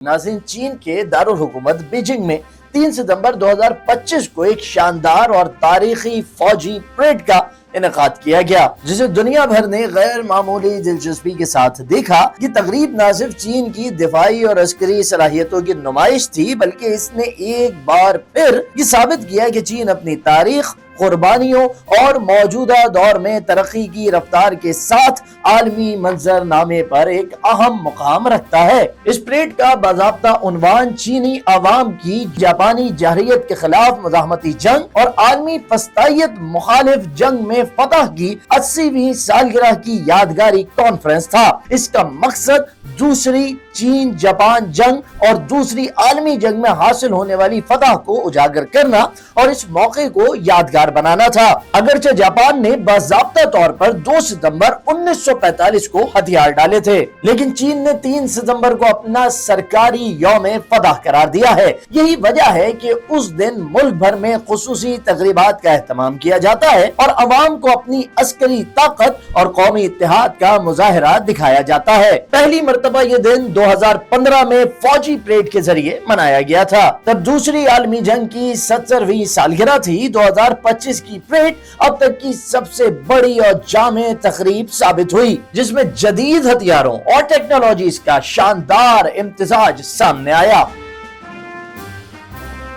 नाज़रीन, चीन के दारुल हुकूमत बीजिंग में 3 सितंबर 2025 को एक शानदार और तारीखी फौजी परेड का इनेकाद किया गया, जिसे दुनिया भर ने गैर मामूली दिलचस्पी के साथ देखा। ये तकरीब न सिर्फ चीन की दिफाई और अस्करी सलाहियतों की नुमाइश थी, बल्कि इसने एक बार फिर ये साबित किया कि चीन अपनी तारीख, कुर्बानियों और मौजूदा दौर में तरक्की की रफ्तार के साथ आलमी मंजरनामे पर एक अहम मुकाम रखता है। इस परेड का बाज़ाब्ता उन्वान चीनी अवाम की जापानी जहरियत के खिलाफ मुज़ाहमती जंग और आलमी फस्तायत मुखालिफ जंग में फतह की 80वीं सालगिरह की यादगारी कॉन्फ्रेंस था। इसका मकसद दूसरी चीन जापान जंग और दूसरी आलमी जंग में हासिल होने वाली फतह को उजागर करना और इस मौके को यादगार बनाना था। अगरचे जापान ने बाज़ाब्ता तौर पर 2 सितंबर 1945 को हथियार डाले थे, लेकिन चीन ने 3 सितंबर को अपना सरकारी यौम फतह करार दिया है। यही वजह है कि उस दिन मुल्क भर में खुसूसी तकरीबात का एहतमाम किया जाता है और अवाम को अपनी अस्करी ताकत और कौमी इत्तेहाद का मुजाहिरा दिखाया जाता है। पहली मर्तबा ये दिन 2015 में फौजी परेड के जरिए मनाया गया था। तब दूसरी आलमी जंग की 70वीं सालगिरह थी। 2025 की परेड अब तक की सबसे बड़ी और जामे तकरीब साबित हुई, जिसमें जदीद हथियारों और टेक्नोलॉजीज का शानदार इम्तिजाज सामने आया।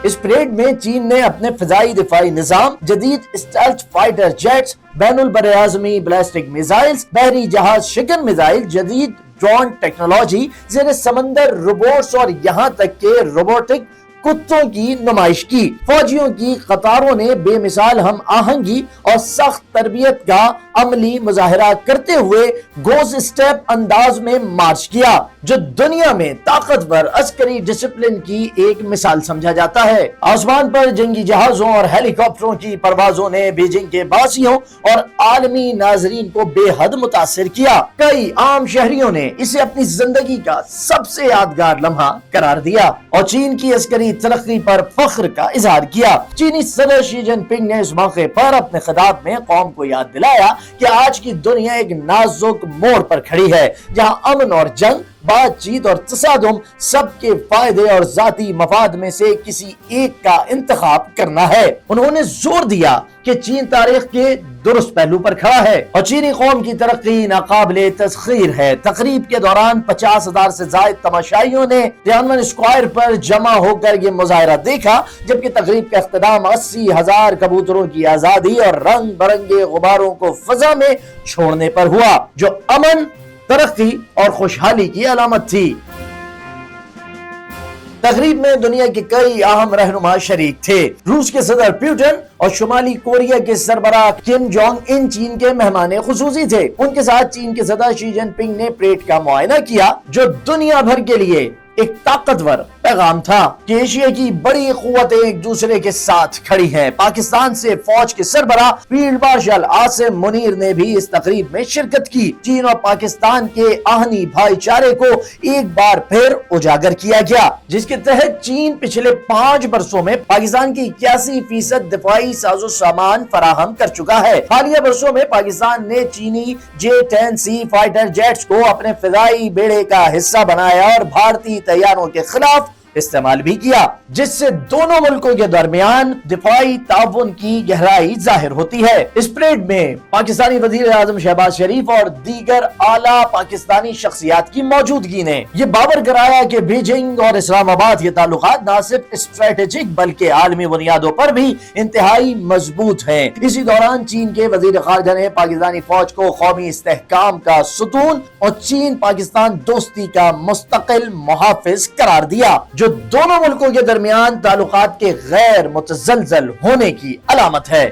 इस परेड में चीन ने अपने फिजाई दिफाई निजाम, जदीद स्टेल्थ फाइटर जेट्स, बैनुल बरआज़मी बैलिस्टिक मिसाइल्स, बहरी जहाज शिकन मिसाइल, जदीद ड्रोन टेक्नोलॉजी, ज़ेरे समंदर रोबोट्स और यहाँ तक के रोबोटिक कुत्तों की नुमाइश की। फौजियों की कतारों ने बेमिसाल हम आहंगी और सख्त तरबियत का अमली मुजाहिरा करते हुए गोज स्टेप अंदाज में मार्च किया, जो दुनिया में ताकतवर अस्करी डिसिप्लिन की एक मिसाल समझा जाता है। आसमान पर जंगी जहाजों और हेलीकॉप्टरों की परवाजों ने बीजिंग के बासियों और आलमी नाजरीन को बेहद मुतासिर किया। कई आम शहरियों ने इसे अपनी जिंदगी का सबसे यादगार लम्हा करार दिया और चीन की अस्करी तरक्की पर फख्र का इजहार किया। चीनी सदर शी जिनपिंग ने इस मौके पर अपने खिताब में कौम को याद दिलाया कि आज की दुनिया एक नाजुक मोड़ पर खड़ी है, जहां अमन और जंग, बातचीत और तसादुम सबके फायदे और जाती मफाद में से किसी एक का इंतखाब करना है। उन्होंने जोर दिया कि चीन तारीख के दुरुस्त पहलू पर खड़ा है और चीनी कौम की तरक्की नाकाबिले तस्खीर है। तकरीब के दौरान 50,000 से ज्यादा तमाशाइयों ने तियानवन स्क्वायर पर जमा होकर ये मुजाहिरा देखा, जबकि तकरीब का इख्तिताम 80,000 कबूतरों की आजादी और रंग बिरंगे गुब्बारों को फजा में छोड़ने पर हुआ, जो अमन, तरक्की और खुशहाली की अलामत थी। तकरीब में दुनिया के कई अहम रहनुमा शरीक थे। रूस के सदर पुतिन और शुमाली कोरिया के सरबराह किम जोंग इन चीन के मेहमान खुसूसी थे। उनके साथ चीन के सदर शी जिनपिंग ने परेड का मुआयना किया, जो दुनिया भर के लिए एक ताकतवर पैगाम था कि एशिया की बड़ी कुव्वतें एक दूसरे के साथ खड़ी हैं। पाकिस्तान से फौज के सरबराह फील्ड मार्शल आसिम मुनीर ने भी इस तकरीब में शिरकत की। चीन और पाकिस्तान के आहनी भाईचारे को एक बार फिर उजागर किया गया, जिसके तहत चीन पिछले 5 वर्षों में पाकिस्तान की 81% दिफाई साजो सामान फराहम कर चुका है। हालिया वर्षों में पाकिस्तान ने चीनी J-10C फाइटर जेट्स को अपने फिजाई बेड़े का हिस्सा बनाया और भारतीय तैयारों के खिलाफ इस्तेमाल भी किया, जिससे दोनों मुल्कों के दरमियान दिफाई ताउन की गहराई जाहिर होती है। इस परेड में पाकिस्तानी वजीर आजम शहबाज शरीफ और दीगर आला पाकिस्तानी शख्सियात की मौजूदगी ने यह बावर कराया कि बीजिंग और इस्लामाबाद के ताल्लुकात न सिर्फ स्ट्रेटेजिक बल्कि आलमी बुनियादों पर भी इंतहाई मजबूत है। इसी दौरान चीन के वजीर खारजा ने पाकिस्तानी फौज को कौमी इस्तेहकाम का सुतून और चीन पाकिस्तान दोस्ती का मुस्तकिल मुहाफिज करार दिया, जो दोनों मुल्कों के दरमियान ताल्लुकात के गैर मुतज़लज़ल होने की अलामत है।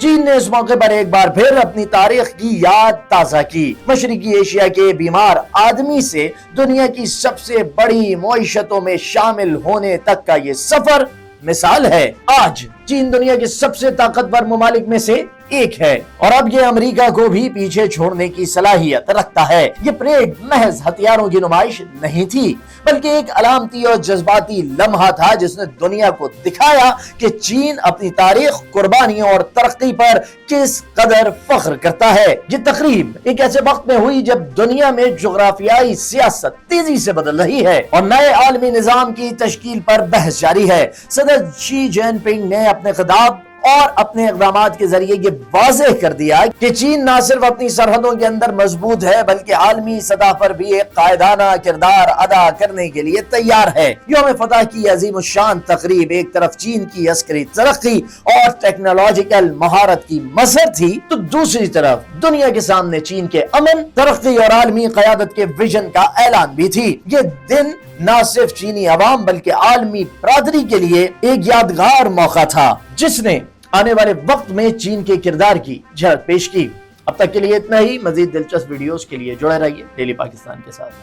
चीन ने इस मौके पर एक बार फिर अपनी तारीख की याद ताज़ा की। मशरिकी एशिया के बीमार आदमी से दुनिया की सबसे बड़ी मईशतों में शामिल होने तक का ये सफर मिसाल है। आज चीन दुनिया के सबसे ताकतवर ममालिक में से ایک ہے اور اب یہ امریکہ کو بھی پیچھے چھوڑنے کی صلاحیت رکھتا ہے۔ یہ پریڈ محض ہتھیاروں کی نمائش نہیں تھی بلکہ ایک علامتی اور جذباتی لمحہ تھا جس نے دنیا کو دکھایا کہ چین اپنی تاریخ، قربانیوں اور ترقی پر کس قدر فخر کرتا ہے۔ یہ تقریب ایک ایسے وقت میں ہوئی جب دنیا میں جغرافیائی سیاست تیزی سے بدل رہی ہے اور نئے عالمی نظام کی تشکیل پر بحث جاری ہے۔ صدر شی جن پنگ نے اپنے خطاب اور اپنے اقدامات کے ذریعے یہ واضح کر دیا کہ چین نہ صرف اپنی سرحدوں کے اندر مضبوط ہے بلکہ عالمی سطح پر بھی ایک قائدانہ کردار ادا کرنے کے لیے تیار ہے۔ یوم فتح کی عظیم الشان تقریب ایک طرف چین کی عسکری ترقی اور ٹیکنالوجیکل مہارت کی مظہر تھی تو دوسری طرف دنیا کے سامنے چین کے امن، ترقی اور عالمی قیادت کے ویژن کا اعلان بھی تھی۔ یہ دن نہ صرف چینی عوام بلکہ عالمی برادری کے لیے ایک یادگار موقع تھا جس نے آنے والے وقت میں چین کے کردار کی جھلک پیش کی۔ اب تک کے لیے اتنا ہی۔ مزید دلچسپ ویڈیوز کے لیے جڑے رہیے ڈیلی پاکستان کے ساتھ۔